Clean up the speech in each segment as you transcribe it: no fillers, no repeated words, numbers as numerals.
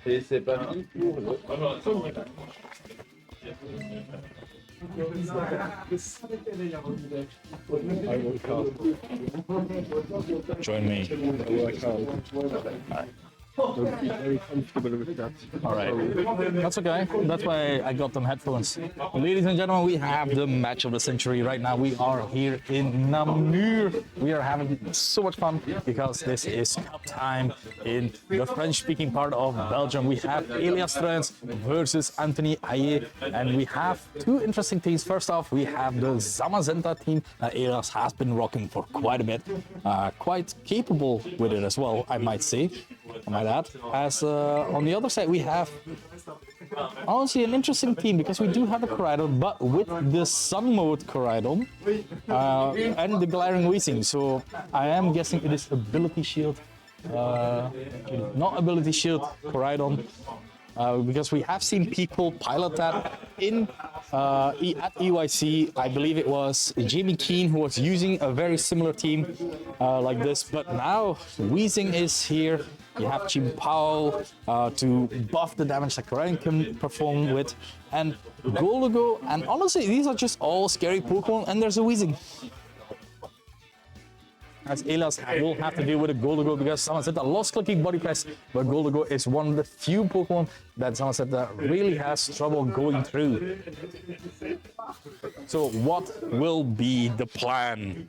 Et c'est parti pour le premier match. I will call. Join me. Very comfortable with that. All right. That's okay. That's why I got them headphones. Ladies and gentlemen, we have the match of the century right now. We are here in Namur. We are having so much fun because this is cup time in the French-speaking part of Belgium. We have Elias versus Anthony Aye, and we have two interesting teams. First off, we have the Zamazenta team that Elias has been rocking for quite a bit. Quite capable with it as well, I might say. As on the other side, we have honestly an interesting team because we do have a Koraidon, but with the Sun Mode Koraidon and the Glaring Weezing. So I am guessing it is Ability Shield, not Ability Shield Koraidon. Because we have seen people pilot that in at EYC. I believe it was Jamie Keane who was using a very similar team like this, but now Weezing is here. You have Chim Pao to buff the damage that Koraidon can perform with, and Golago, and honestly, these are just all scary Pokemon, and there's a Weezing. As Elias will have to deal with a Golago because someone said that lost clicking body press, but Golago is one of the few Pokemon that someone said that really has trouble going through. So what will be the plan?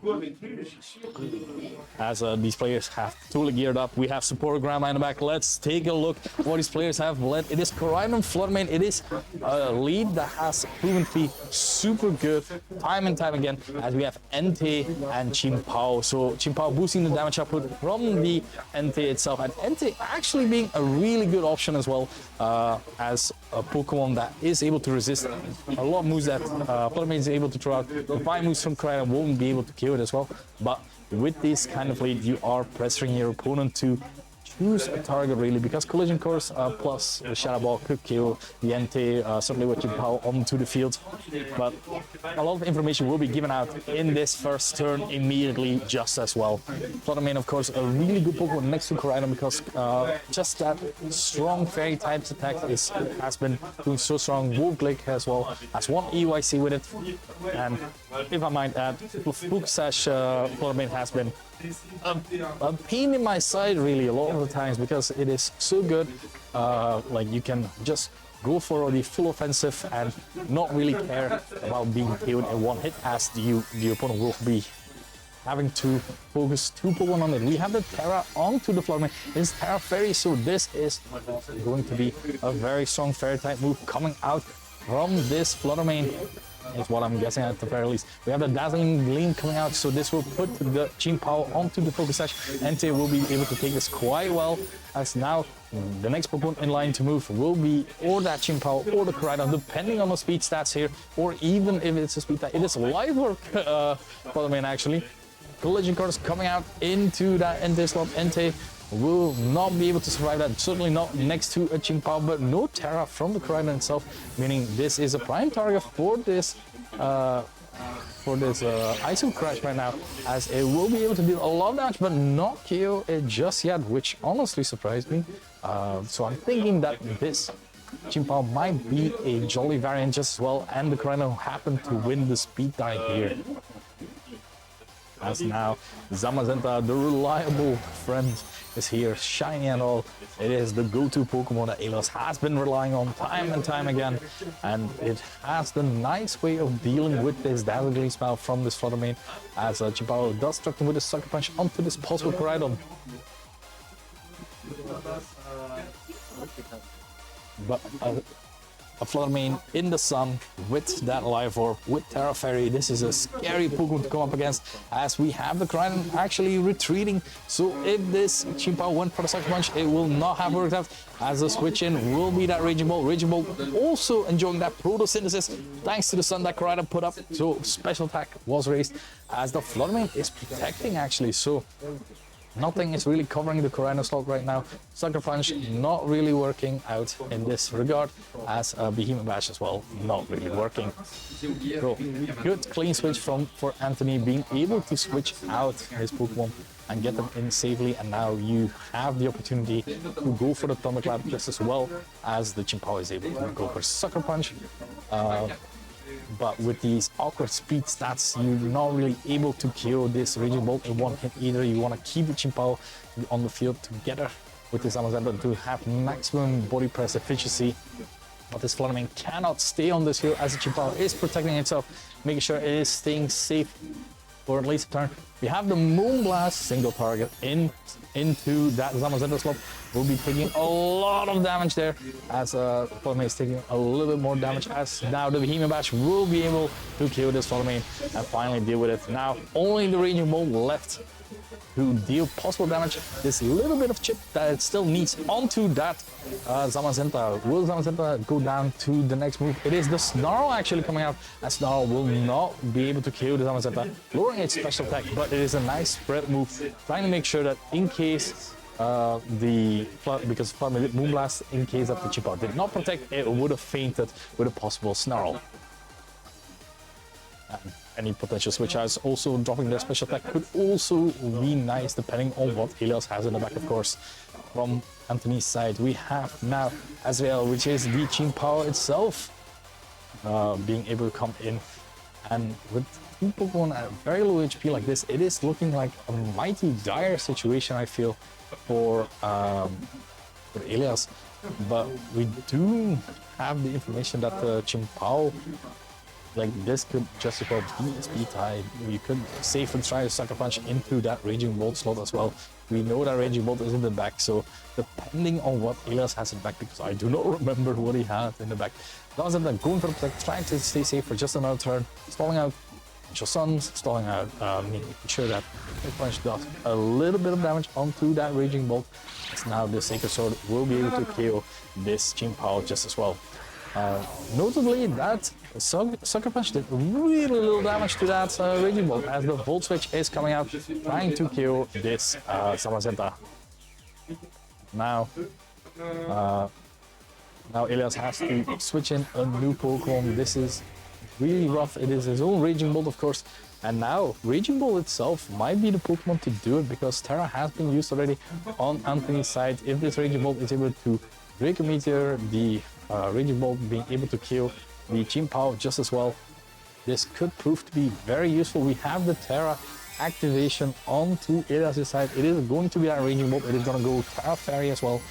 As these players have totally geared up, we have support Grandma in the back. Let's take a look what these players have led. It is Koraidon Fluttermane. It is a lead that has proven to be super good time and time again, as we have Entei and Chim Pao. So Chim Pao boosting the damage output from the Entei itself, and Entei actually being a really good option as well, as a Pokemon that is able to resist a lot of moves that Fluttermane is able to throw out. The fire moves from Koraidon won't be able to kill it as well, but with this kind of lead, you are pressuring your opponent to choose a target really, because Collision Course plus the Shadow Ball could kill the Entei, certainly with Chim Pao onto the field. But a lot of information will be given out in this first turn immediately just as well. Fluttermane, of course, a really good Pokemon next to Koraidon because just that strong Fairy types attack has been doing so strong. Wolfglick as well has one EYC with it, and if I might add, Spooksash Fluttermane has been a pain in my side really a lot of the times because it is so good. Like you can just go for the full offensive and not really care about being killed in one hit, as the opponent will be having to focus two Pokemon on it. We have the Terra onto the Fluttermane. It's Terra Fairy, so this is going to be a very strong Fairy type move coming out from this Fluttermane, is what I'm guessing at the very least. We have the Dazzling Gleam coming out, so this will put the Chim Pao onto the Focus Sash. Entei will be able to take this quite well, as now the next Pokemon in line to move will be or that Chim Pao or the Koraidon, depending on the speed stats here, or even if it's a speed that it is live work Fluttermane actually. Collision Course coming out into that Entei slot. Entei will not be able to survive that, certainly not next to a Chim Pao, but no Terra from the Koraidon itself, meaning this is a prime target for this Ice Crash right now, as it will be able to deal a lot of damage but not KO it just yet, which honestly surprised me. So I'm thinking that this Chim Pao might be a jolly variant just as well, and the Koraidon happened to win the speed tie here. As now Zamazenta, the reliable friend, is here, shiny and all. It is the go-to Pokemon that Elias has been relying on time and time again, and it has the nice way of dealing with this Dazzling spell from this Fluttermane, as Chim Pao does threaten with a Sucker Punch onto this possible Koraidon. But a Fluttermane in the sun with that Life Orb, with Terra Fairy. This is a scary Pokemon to come up against, as we have the Koraidon actually retreating. So if this Chim Pao went for the Sucker Punch, it will not have worked out, as the switch in will be that Raging Ball. Raging Ball also enjoying that Photosynthesis thanks to the sun that Koraidon put up. So special attack was raised, as the Fluttermane is protecting actually. So nothing is really covering the Koraidon slot right now. Sucker Punch not really working out in this regard, as Behemoth Bash as well not really working. So good clean switch for Anthony, being able to switch out his Pokemon and get them in safely. And now you have the opportunity to go for the Thunderclap just as well as the Chimpao is able to go for Sucker Punch. But with these awkward speed stats, you're not really able to KO this Raging Bolt in one hit either. You want to keep the Chimpao on the field together with this Zamazenta to have maximum body press efficiency. But this Fluttermane cannot stay on this field as the Chimpao is protecting itself, making sure it is staying safe for at least a turn. We have the Moonblast single target into that Zamazenta slot. Will be taking a lot of damage there as Fluttermane is taking a little bit more damage, as now the Vehement Bash will be able to kill this Fluttermane and finally deal with it. Now only the Raging Bolt left to deal possible damage. This little bit of chip that it still needs onto that Zamazenta. Will Zamazenta go down to the next move? It is the Snarl actually coming out, and Snarl will not be able to kill the Zamazenta, lowering its special attack, but it is a nice spread move, trying to make sure that in case because Fluttermane did Moonblast, in case that the Chimpao did not protect, it would have fainted with a possible Snarl. And any potential switch outs also dropping their special attack could also be nice, depending on what Elias has in the back, of course. From Anthony's side, we have now Azrael, which is the Chimpao itself, being able to come in. And with two Pokemon at very low HP like this, it is looking like a mighty dire situation, I feel, for Elias. But we do have the information that the Chimpao, like this, could just about be a speed tie. We could safely try to Sucker Punch into that Raging Bolt slot as well. We know that Raging Bolt is in the back, so depending on what Elias has in the back, because I do not remember what he had in the back. Doesn't that going for the protect, trying to stay safe for just another turn, stalling out Suns, stalling out, making sure that Punch does a little bit of damage onto that Raging Bolt. As now the Sacred Sword will be able to KO this Chimpao just as well. Notably, that Sucker Punch did really little damage to that Raging Bolt, as the Volt Switch is coming out, trying to KO this Zamazenta. Now Elias has to switch in a new Pokemon. This is really rough. It is his own Raging Bolt, of course. And now Raging Bolt itself might be the Pokemon to do it, because Terra has been used already on Anthony's side. If this Raging Bolt is able to break a Meteor, the Raging Bolt being able to kill the Chimpao just as well, this could prove to be very useful. We have the Terra activation onto Elias' side. It is going to be that Raging Bolt. It is going to go Terra Fairy as well.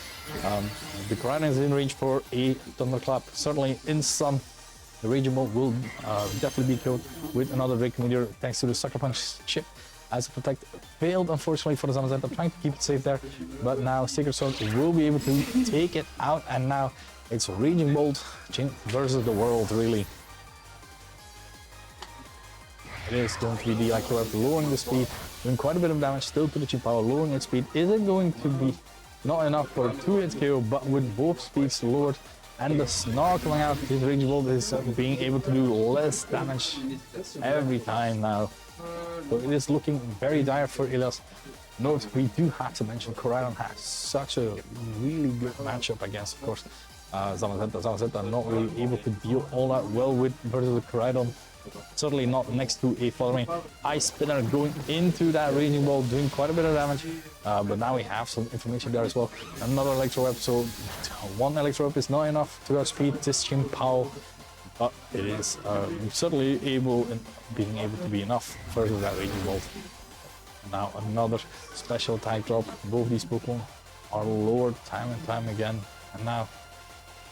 The Koraidon is in range for a Thunderclap. Certainly in some, the Raging Bolt will definitely be killed with another Break Meteor thanks to the Sucker Punch chip. As a protect failed, unfortunately, for the Zamazenta, trying to keep it safe there. But now Sacred Sword will be able to take it out, and now it's Raging Bolt versus the world, really. It is going to be the Electro Web lowering the speed, doing quite a bit of damage still to the Chimpao, lowering its speed. Is it going to be not enough for a 2-hit KO, but with both speeds lowered and the Snarl coming out, this Raging Bolt is being able to do less damage every time now. So it is looking very dire for Elias. Note, we do have to mention Koraidon has such a really good matchup against, of course, Zamazenta. Zamazenta not really able to deal all that well with versus the Koraidon. Certainly not next to a Fluttermane. Ice Spinner going into that Raging Ball, doing quite a bit of damage. But now we have some information there as well. Another Electro Web, so one Electro Web is not enough to outspeed this Chimpao. But it is certainly being able to be enough versus that Raging Bolt. Now another special type drop. Both these Pokemon are lowered time and time again. And now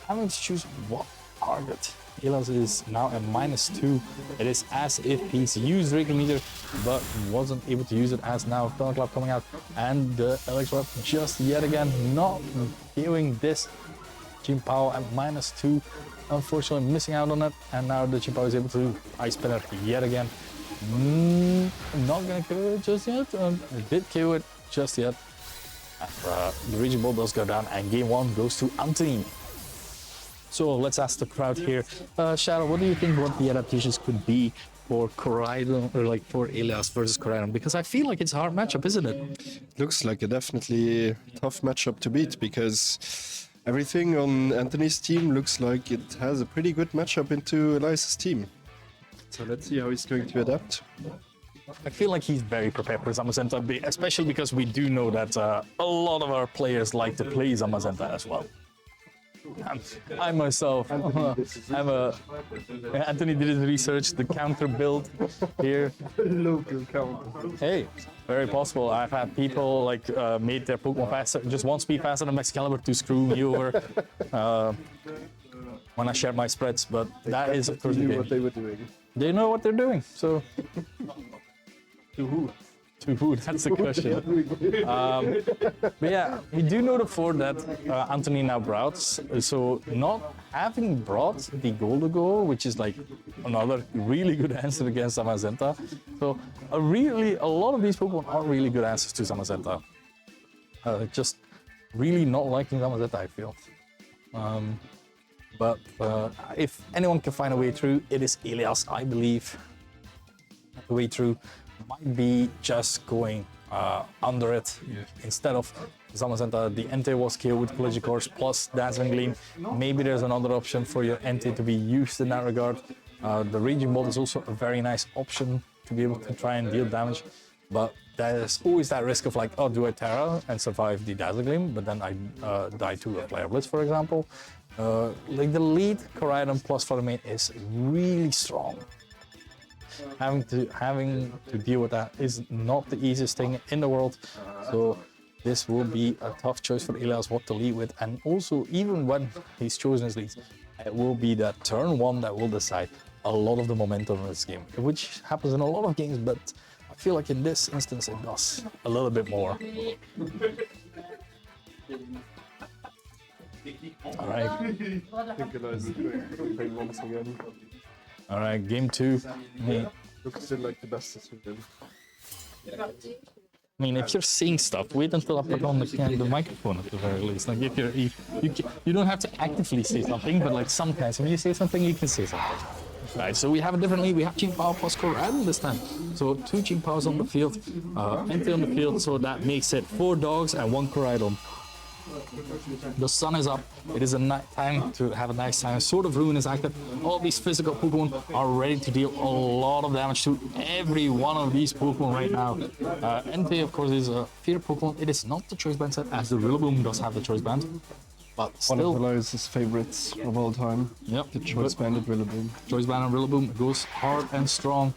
having to choose what target. Elias is now at -2. It is as if he's used Break Meteor but wasn't able to use it, as now Thunderclap coming out and the Electro Web just yet again not healing this Chimpao at -2. Unfortunately missing out on it, and now the Chimpao is able to Ice Spinner yet again. Not gonna kill it just yet. It did kill it just yet. The Raging Ball does go down, and game 1 goes to Anthony. So let's ask the crowd here. Shadow, what do you think what the adaptations could be for Koraidon, or like for Elias versus Koraidon? Because I feel like it's a hard matchup, isn't it? Looks like a definitely tough matchup to beat, because everything on Anthony's team looks like it has a pretty good matchup into Elias' team. So let's see how he's going to adapt. I feel like he's very prepared for Zamazenta, especially because we do know that a lot of our players like to play Zamazenta as well. I myself, Anthony did his research, the counter build here. Local counter. Hey, very possible. I've had people like made their Pokemon faster, just one speed faster than Excalibur to screw me over when I shared my spreads, but that is of course the Knew game. what they were doing. They know what they're doing, so. To who? To who? That's the question. But yeah, we do know the fort that Anthony now brought. So not having brought the Goldago, which is like another really good answer against Zamazenta. So a lot of these Pokemon are really good answers to Zamazenta. Just really not liking Zamazenta, I feel. But if anyone can find a way through, it is Elias, I believe. The way through might be just going under it instead of Zamazenta. The Entei was killed with Collision Course plus Dazzling Gleam. Maybe there's another option for your Entei to be used in that regard. The Raging Bolt is also a very nice option to be able to try and deal damage, but there's always that risk of like, oh, do I Terra and survive the Dazzling Gleam, but then I die to a Player Blitz, for example. Like the lead Koraidon plus Flutter is really strong. Having to deal with that is not the easiest thing in the world, so this will be a tough choice for Elias what to lead with. And also, even when he's chosen his leads, it will be that turn one that will decide a lot of the momentum of this game, which happens in a lot of games, but I feel like in this instance it does a little bit more. All right. Once again. All right, game two. Looks still like the bestest of them. I mean, if you're seeing stuff, wait until I put on the microphone at the very least. Like if you don't have to actively say something, but like sometimes when you say something, you can say something. Right, so we have it differently. We have Chimpao plus Koraidon this time. So 2 Chimpaos on the field, Entei on the field, so that makes it 4 dogs and 1 Koraidon. The sun is up. It is a night time to have a nice time. Sword of Ruin is active. All these physical Pokemon are ready to deal a lot of damage to every one of these Pokemon right now. Entei, of course, is a fear Pokemon. It is not the Choice Band set, as the Rillaboom does have the Choice Band. But still, one of Elias' favorites of all time. Yep. The Choice Band and Rillaboom. Choice Band and Rillaboom goes hard and strong.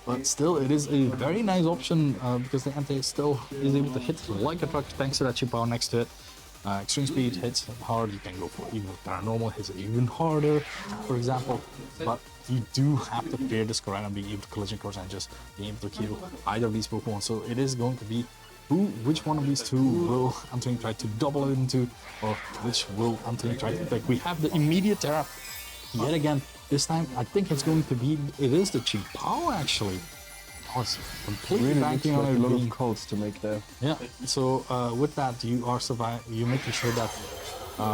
But still, it is a very nice option because the Entei still is able to hit like a truck thanks to that Chimpao next to it. Extreme Speed hits hard, you can go for even Paranormal, hits it even harder, for example. But you do have to fear this Koraidon being able to Collision Course and just being able to kill either of these Pokemon. So it is going to be which one of these two will Anthony try to double it into, or which will Anthony try to pick. We have the immediate Terra yet again. This time, I think it is the Chimpao actually. I was completely Really banking looks on like it a lot being of calls to make there. yeah, so with that, you're making sure that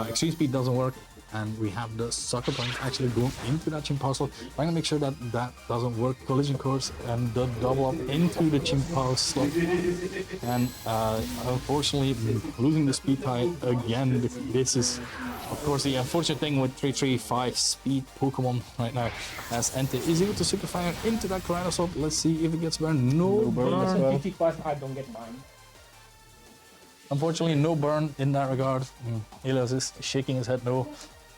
Extreme Speed doesn't work, and we have the Sucker Punch actually going into that Chimpao slot. Trying to make sure that that doesn't work. Collision Course and the double up into the Chimpao slot. And unfortunately, losing the speed tie again. This is, of course, the unfortunate thing with 335 speed Pokemon right now, as Entei is able to Super Fire into that Koraidon slot. Let's see if it gets burned. No burn as well. I don't get mine. Unfortunately, no burn in that regard. Elias is shaking his head no.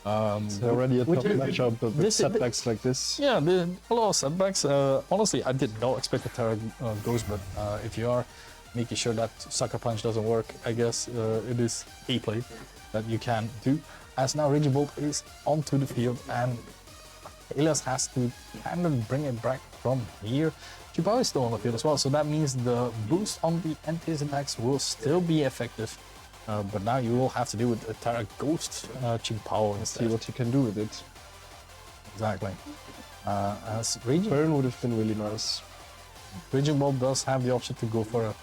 It's already a tough matchup, but with setbacks like this. Yeah, a lot of setbacks. Honestly, I did not expect the Terra Ghost, but if you are making sure that Sucker Punch doesn't work, I guess it is a play that you can do. As now Raging Bolt is onto the field, and Elias has to kind of bring it back from here. Chimpao is still on the field as well, so that means the boost on the Entei's attacks will still be effective. But now you will have to deal with a Terra Ghost Chimpao instead. See what you can do with it. Exactly. As Raging Burn would have been really nice. Raging Bolt does have the option to go for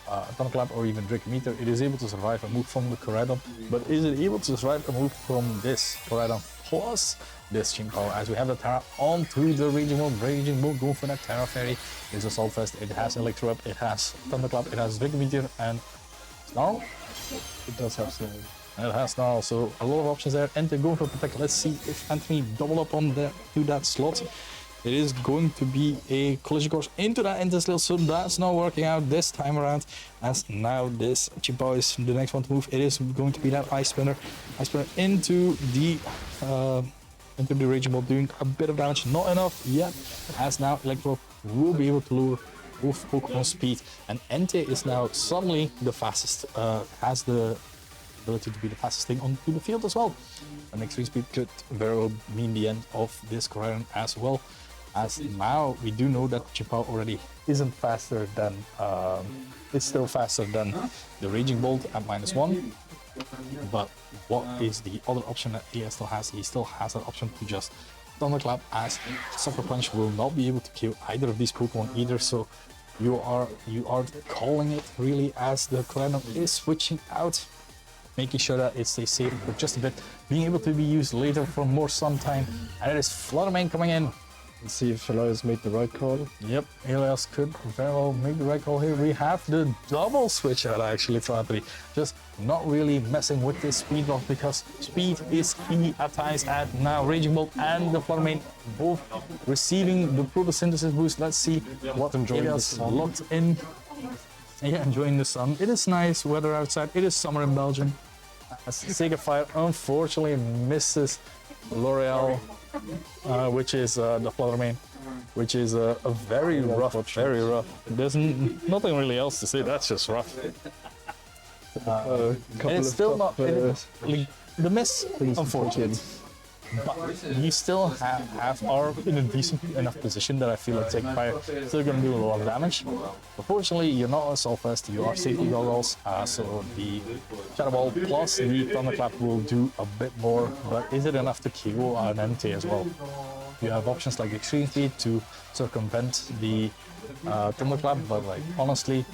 a Thunderclap or even Drake Meter. It is able to survive a move from the Koraidon, but is it able to survive a move from this Koraidon plus this Chimpao? As we have the Terra onto the Raging Bolt. Raging Bolt going for that Terra Fairy. It's Assault Vest, it has Electro Up, it has Thunderclap, it has Drake Meteor and Snarl. It does have some. It has Snarl, so a lot of options there. Entei going for Protect. Let's see if Anthony double up on to that slot. It is going to be a collision course into that Interstill, so that's not working out this time around. As now this Chimpao is the next one to move. It is going to be that Ice Spinner into the Raging Ball, doing a bit of damage, not enough yet. As now Electro will be able to lure both Pokemon speed, and Entei is now suddenly the fastest, has the ability to be the fastest thing onto the field as well. An extreme speed could very well mean the end of this Koraidon as well, as now we do know that Chimpao already isn't faster than, it's still faster than the Raging Bolt at -1. But what is the other option that Elias still has? He still has that option to just Thunderclap, as Sucker Punch will not be able to kill either of these Pokemon either. So you are calling it really, as the Koraidon is switching out, making sure that it stays safe for just a bit, being able to be used later for more sun time. And it is Flutter Mane coming in. Let's see if Elias made the right call. Yep, Elias could very well make the right call here. We have the double switch out actually for Anthony. Just not really messing with this speed lock, because speed is key at times. And now Raging Bolt and the Flutter Mane both receiving the photosynthesis boost. Let's see what Elias locked in. Yeah, enjoying the sun. It is nice weather outside. It is summer in Belgium. As Sega Fire unfortunately misses L'Oreal, which is the Flutter Mane, which is a very rough, very rough. There's nothing really else to say. That's just rough. And it's still not the miss, unfortunate. But you still are in a decent enough position that I feel like Sega Fire is still going to do a lot of damage. Unfortunately, you're not as fast. You are safety goggles, so the Shadow Ball plus the Thunderclap will do a bit more. But is it enough to KO an Entei as well? You have options like Extreme Speed to circumvent the Thunderclap, but like honestly,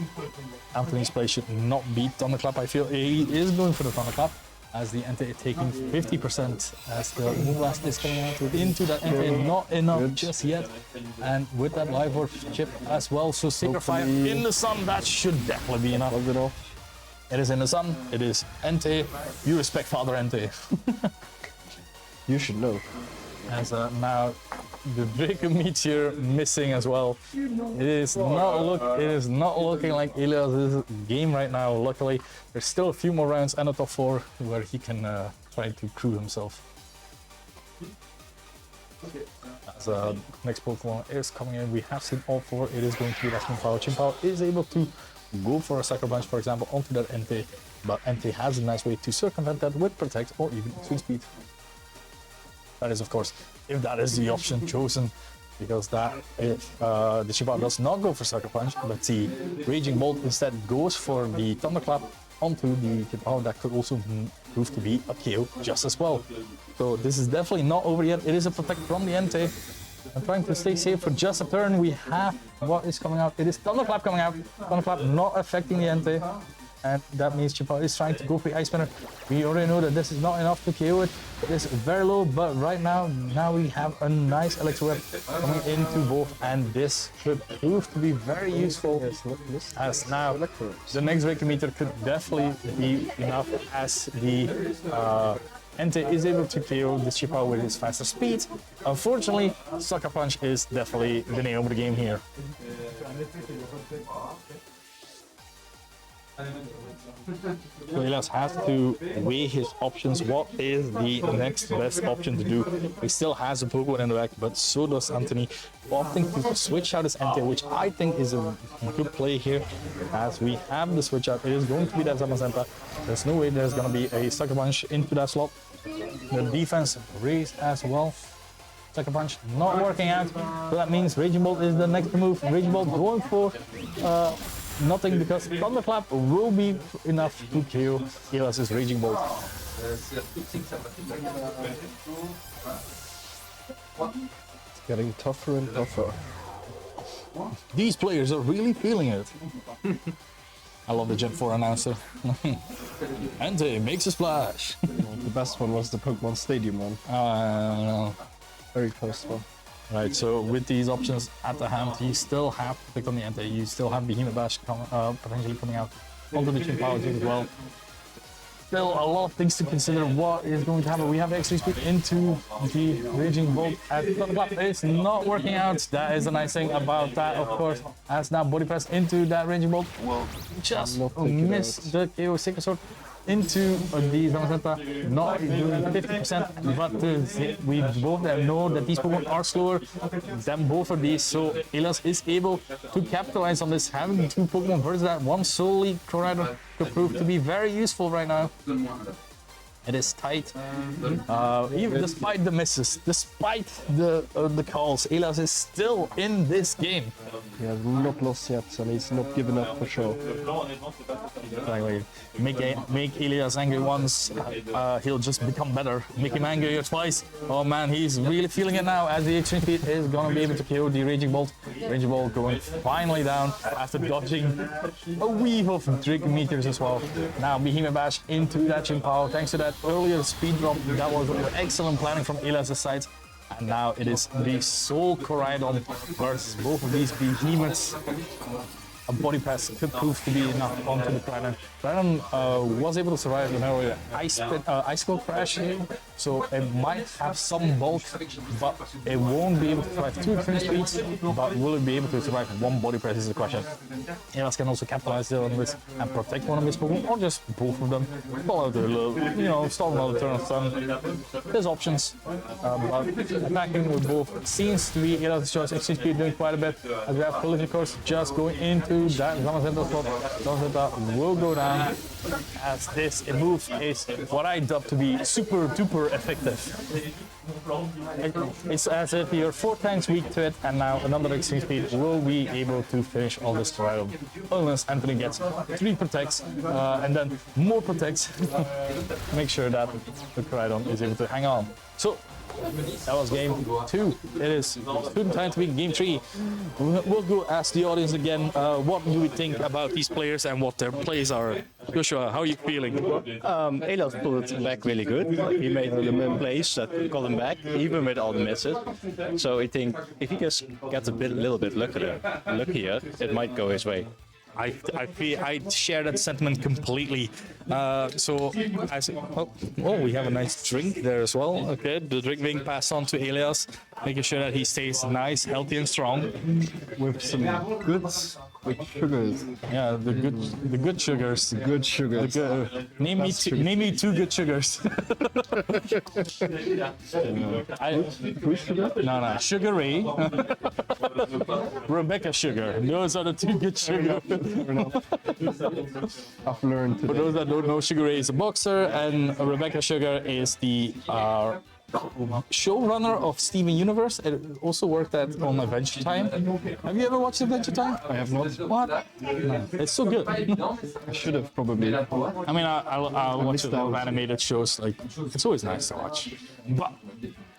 Anthony's play should not beat Thunderclap. I feel he is going for the Thunderclap, as the Entei taking 50% as the Moonblast is coming out into that Entei. Not enough just yet, and with that Live Orb chip as well. So Sacred Fire in the sun, that should definitely be enough. It is in the sun. It is Entei. You respect Father Entei. You should know. As now the Draco Meteor missing as well. It is not looking like Elias' game right now. Luckily, there's still a few more rounds and a top 4 where he can try to crew himself. As next Pokemon is coming in, we have seen all 4. It is going to be that Chimpao. Chimpao is able to go for a Sucker Punch, for example, onto that Entei, but Entei has a nice way to circumvent that with Protect or even Extreme Speed. That is, of course, if that is the option chosen, because that if the Chimpao does not go for Sucker Punch, but the Raging Bolt instead goes for the Thunderclap onto the Chimpao, that could also prove to be a KO just as well. So this is definitely not over yet. It is a Protect from the Entei. I'm trying to stay safe for just a turn. We have what is coming out. It is Thunderclap coming out. Thunderclap not affecting the Entei. And that means Chimpao is trying to go for the Ice Spinner. We already know that this is not enough to KO it. It is very low, but right now we have a nice Electro Web coming into both, and this could prove to be very useful. As now the next Draco Meteor could definitely be enough, as the Entei is able to KO this Chimpao with his faster speed. Unfortunately, Sucker Punch is definitely the name of the game here. So Elias has to weigh his options. What is the next best option to do? He still has a Pokemon in the back, but so does Anthony, opting to switch out his Entei, which I think is a good play here. As we have the switch out, it is going to be that Zamazenta. There's no way there's going to be a Sucker Punch into that slot. The defense raised as well. Sucker Punch not working out, so that means Raging Bolt is the next move. Raging Bolt going for nothing, because Thunderclap will be enough to KO Elias' Raging Bolt. It's getting tougher and tougher. These players are really feeling it. I love the Gen 4 announcer. Entei makes a splash. The best one was the Pokemon Stadium one. Very first one. Right, so with these options at the hand, you still have to pick on the Entei. You still have Behemoth Bash potentially coming out onto the Chimpao as well. still a lot of things to consider. What is going to happen? We have extra speed into the Raging Bolt at the top. It's not working out. That is the nice thing about that, of course. As now body press into that Raging Bolt will just miss the KO Sacred Sword into the Zamazenta, not doing 50%, but we both know that these Pokemon are slower than both of these, so Elias is able to capitalize on this. Having two Pokemon versus that one solely Koraidon could prove to be very useful right now. It is tight, even despite the misses, despite the calls, Elias is still in this game. He has not lost yet, and he's not given up for sure. Exactly. Make Elias angry once, he'll just become better. Make him angry twice. Oh man, he's really feeling it now as the extreme speed is gonna be able to KO the Raging Bolt. Raging Bolt going finally down after dodging a weave of Dragon Meteors as well. Now Behemoth Bash into that Chimpao. Thanks to that earlier speed drop, that was excellent planning from Elias' side. And now it is the Soul Koraidon versus both of these behemoths. A body press could prove to be enough onto the Koraidon. Koraidon was able to survive an earlier ice cold crash here, so it might have some bulk, but it won't be able to survive two extreme speeds. But will it be able to survive one body press is the question. Elias can also capitalize on this and protect one of his Pokemon, or just both of them. Pull out a little, stall another turn of stun. There's options, but attacking with both seems to be Elias' choice. Extreme speed doing quite a bit, as we have Collision Course just going into that Zamazenta spot. Zamazenta will go down, as this move is what I dub to be super duper effective. It's as if you're 4 times weak to it, and now another extreme speed will be able to finish all this Koraidon. Unless Anthony gets 3 protects, and then more protects, make sure that the Koraidon is able to hang on. So that was game 2. It is soon time to be game 3. We'll go ask the audience again, what do we think about these players and what their plays are. Joshua, how are you feeling? Elias pulled it back really good. He made the plays that got him back, even with all the misses. So I think if he just gets a little bit luckier, it might go his way. I share that sentiment completely. We have a nice drink there as well. Okay, the drink being passed on to Elias, making sure that he stays nice, healthy, and strong. With some good sugars. Yeah, the good sugars. Good sugars. Name me 2 good sugars. Fruit sugar? No, Sugar Ray, Rebecca Sugar. Those are the 2 good sugars. I've learned today. For those that don't know, Sugar Ray is a boxer, and Rebecca Sugar is the showrunner of Steven Universe. It also worked on Adventure Time. Have you ever watched Adventure Time? I have not. What? No. It's so good. I should have probably. I mean, I'll watch a lot of animated shows. Like, it's always nice to watch. But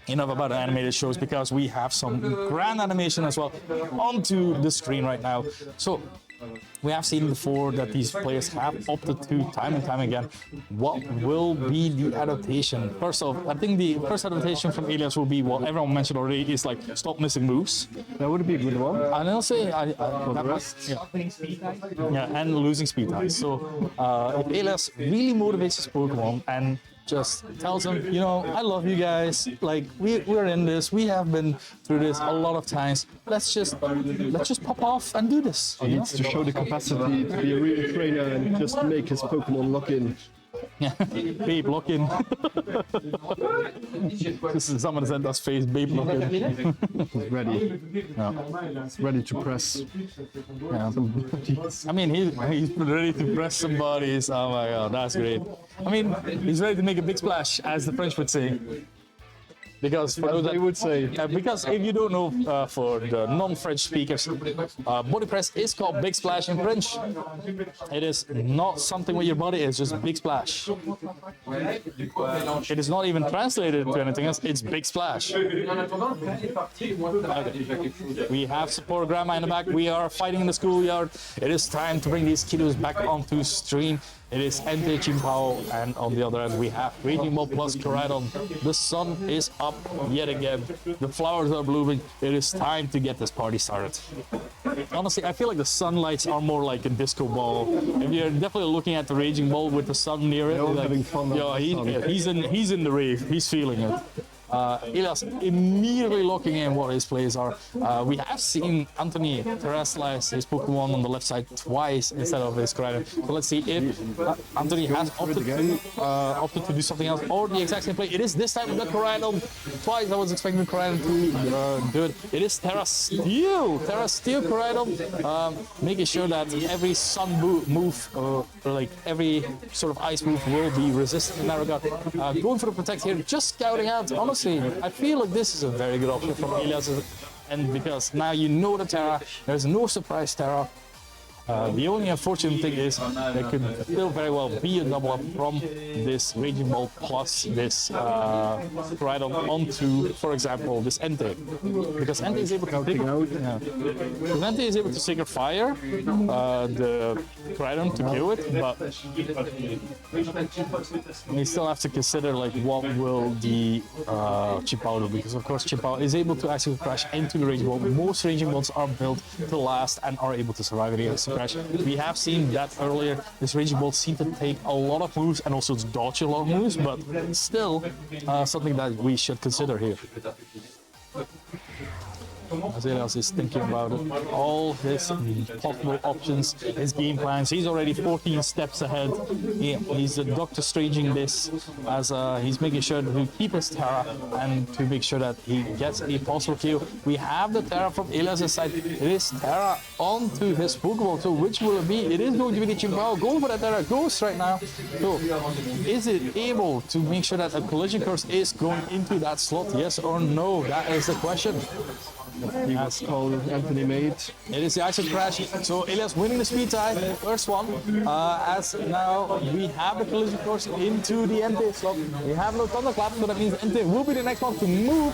enough about animated shows, because we have some grand animation as well onto the screen right now. So we have seen before that these players have opted to time and time again. What will be the adaptation? First off, I think the first adaptation from Elias will be what everyone mentioned already, is like stop missing moves. That would be a good one. And I'll say and losing speed ties. So if Elias really motivates his Pokemon and just tells them, I love you guys, like we're in this, we have been through this a lot of times, let's just pop off and do this. He needs to show the capacity to be a real trainer and just make his Pokemon lock in. Yeah, babe lock in. This is someone sent us face, babe lock in. He's ready. Yeah. He's ready to press. Yeah. I mean, he's ready to press some bodies. Oh my god, that's great. I mean, he's ready to make a big splash, as the French would say. Because for those they would say. Because if you don't know, for the non-French speakers, body press is called big splash in French. It is not something with your body, it's just big splash. It is not even translated to anything else, it's big splash. Okay. We have support grandma in the back, we are fighting in the schoolyard. It is time to bring these kiddos back onto stream. It is Entei Chimpao, and on the other end we have Raging Bolt plus Koraidon. The sun is up yet again. The flowers are blooming. It is time to get this party started. honestly, I feel like the sunlights are more like a disco ball. If you're definitely looking at the raging ball with the sun near it, all like, having fun yeah, under the sun. he's in the rave. He's feeling it. Elias immediately locking in what his plays are. We have seen Anthony terrestrialize his Pokemon on the left side twice instead of his Koraidon. So let's see if Anthony has opted to do something else or the exact same play. It is this time the Koraidon. Twice I was expecting the Koraidon to do it. It is Terra Steel Koraidon, making sure that every sun move, or like every sort of ice move, will be resistant in that regard. Going for the protect here, just scouting out. Honestly, I feel like this is a very good option from Elias, and because now you know the Terra, there's no surprise Terra. The only unfortunate thing is there could still very well be a double up from this Raging Ball plus this Koraidon onto, for example, this Entei. Because Entei is able to take out. Yeah. Entei is able to Sacred Fire the Koraidon to kill it, but we still have to consider like what will the Chipao do, because of course Chipao is able to actually crash into the Raging Ball. Most Raging Balls are built to last and are able to survive against crash. We have seen that earlier. This Raging Ball seems to take a lot of moves and also dodge a lot of moves, but still something that we should consider here. As Elias is thinking about it, all his possible options, his game plans. He's already 14 steps ahead. He's Doctor Stranging this as he's making sure to keep his Terra and to make sure that he gets a possible kill. We have the Terra from Elias' side. It is Terra onto his Pokeball. So which will it be? It is going to be the Chimpao. Going for that Terra Ghost right now. So is it able to make sure that a Collision Curse is going into that slot? Yes or no? That is the question. As called Anthony made. It is the Ice Crash. So Elias winning the speed tie, first one. As now we have the Collision Course into the Entei slot. We have no Thunderclap, so that means Entei will be the next one to move.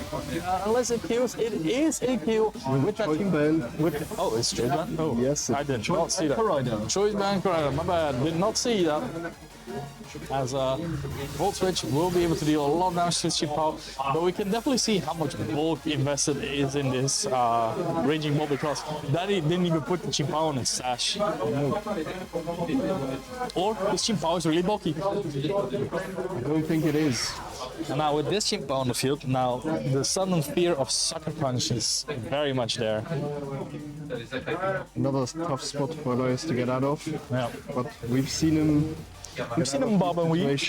Unless it kills, it is a kill with that team band. Oh, it's Choice Band? Oh, yes, I did not see that. Choice Band Koraidon, my bad. Did not see that. As Volt Switch will be able to deal a lot of damage to Chipao, but we can definitely see how much bulk invested is in this Raging Ball, because that he didn't even put the Chipao in his stash. Or this Chipao is really bulky. I don't think it is. And now with this Chipao on the field, now the sudden fear of Sucker Punch is very much there. Another tough spot for Elias to get out of. Yeah. But we've seen him. We've seen him bob and weave.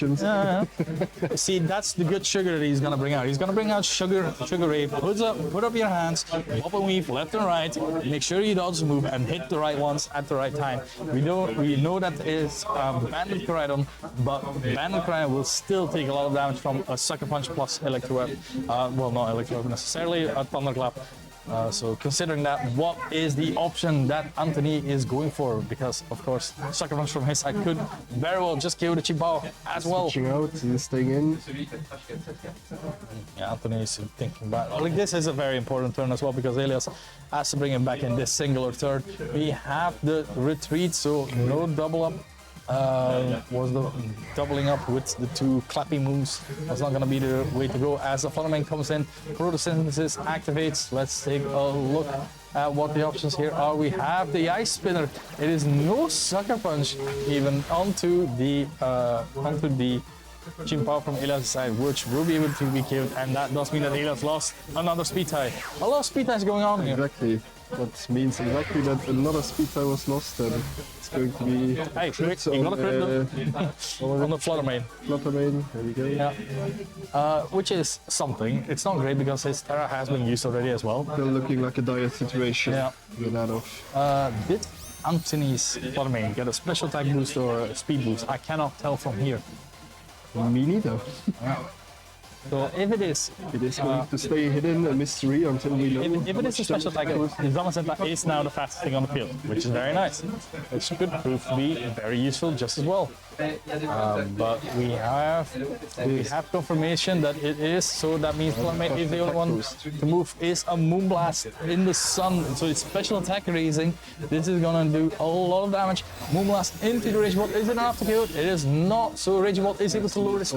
See, that's the good sugar that he's gonna bring out. He's gonna bring out sugar ray. Put up your hands, bob and weave left and right. Make sure you dodge the move and hit the right ones at the right time. We know that is Banded Koraidon, but Banded Koraidon will still take a lot of damage from a Sucker Punch plus Electro. Well, not Electro necessarily, a Thunderclap. So considering that, what is the option that Anthony is going for? Because of course, Sucker Punch from his side could very well just kill the Chipao as well. Switching out, he's staying in. Yeah, Anthony is thinking about like this is a very important turn as well, because Elias has to bring him back in this singular turn. We have the retreat, so no double up. Was the doubling up with the two clapping moves was not going to be the way to go. As the Fluttermane comes in, Photosynthesis activates. Let's take a look at what the options here are. We have the Ice Spinner. It is no Sucker Punch even onto the Chipao from Elias' side, which will be able to be killed, and that does mean that Elias lost another speed tie. A lot of speed ties going on here. Exactly. That means exactly that another speed tie was lost, and it's going to be quick, you got a crit on the Fluttermane. Fluttermane, there we go. Yeah. Which is something. It's not great because his Terra has been used already as well. Still looking like a dire situation. Yeah. To get out of. Did Anthony's Fluttermane get a special attack boost or a speed boost? I cannot tell from here. Me neither. Yeah. So if it is going to stay hidden, a mystery until we know. If it is a special attack, the Zamazenta is now the fastest thing on the field, which is very nice. Which could prove to be very useful just as well. But we have confirmation that it is, so that means Flormate is the only one to move. Is a Moonblast in the sun, so it's special attack raising. This is gonna do a lot of damage. Moonblast into the Raging Bolt. Is it enough to kill it? It is not, so Raging Bolt is able to lure this.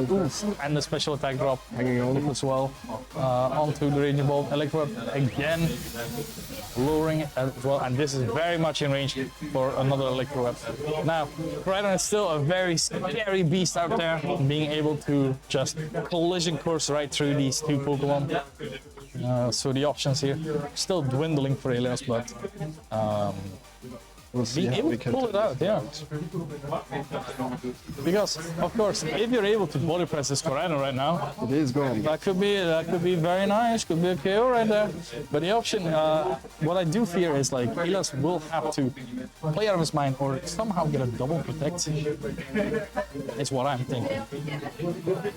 And the special attack drop hanging on as well onto the Raging Bolt. Electro again luring it as well, and this is very much in range for another Electro Web. Now, Koraidon is still a very scary beast out there, being able to just collision course right through these two Pokemon. So the options here still dwindling for Elias, but We'll see being how able we to can pull it out, yeah. Because of course, if you're able to body press this Koraidon right now, It is gone. that could be very nice, could be a KO right there. But the option, what I do fear is like Elias will have to play out of his mind or somehow get a double protect. Is what I'm thinking.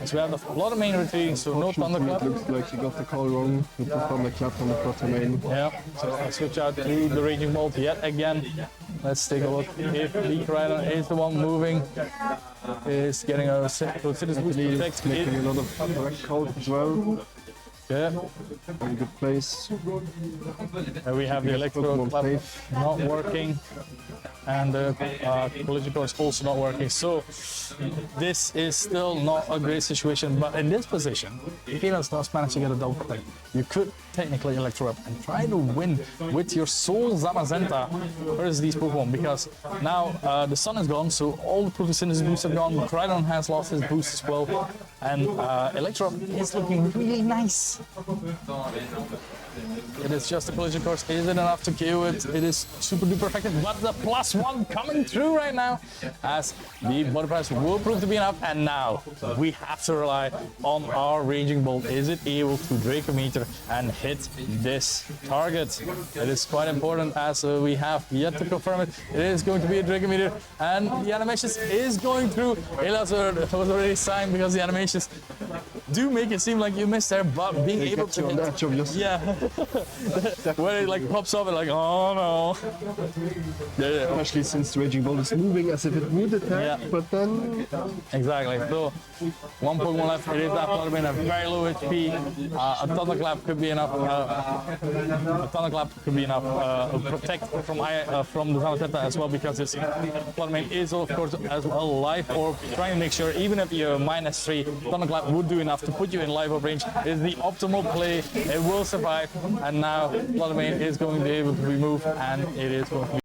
So we have the Flotter main retreating, so no It Thunderclap. looks like he got the call wrong with the Thunderclap on the Proto main. Yeah, so I switch out to the Raging Bolt yet again. Let's take a look if the Koraidon is the one moving. Is getting a Citizen Boost protect. Making a lot of correct calls as well. Yeah, Very good place. and we have the Electro Pokemon Clap safe. not working, and the Collision Course also not working. So this is still not a great situation, but in this position, if Elias does manage to get a double protect, you could technically Electro Up and try to win with your Soul Zamazenta versus these Pokemon, because now the sun is gone, so all the Photosynthesis boosts are gone. Koraidon has lost his boost as well, and Electro Up is looking really nice. It is just a collision course. Is it enough to KO it? It is super duper effective, but the +1 coming through right now as the body press will prove to be enough. And now we have to rely on our Raging Bolt. Is it able to Dracometer and hit this target? It is quite important as we have yet to confirm it. It is going to be a Dracometer, and the animations is going through. Elias was already signed because the animations do make it seem like you missed there, but being They able get to you on the hit, edge of your yeah, where it like pops up and like, oh no. Yeah, Especially since the Raging Bolt is moving as if it would attack, Yeah. but then exactly. So one Pokemon left. It is that Fluttermane, a very low HP. A Thunderclap could be enough. A Thunderclap could be enough. Protect from the Zamazenta as well, because this Fluttermane is of course as well life orb. Trying to make sure even if you're -3, Thunderclap would do enough to put you in life orb range. Is the optimal play. It will survive, and now Fluttermane is going to be able to be moved, and it is going to be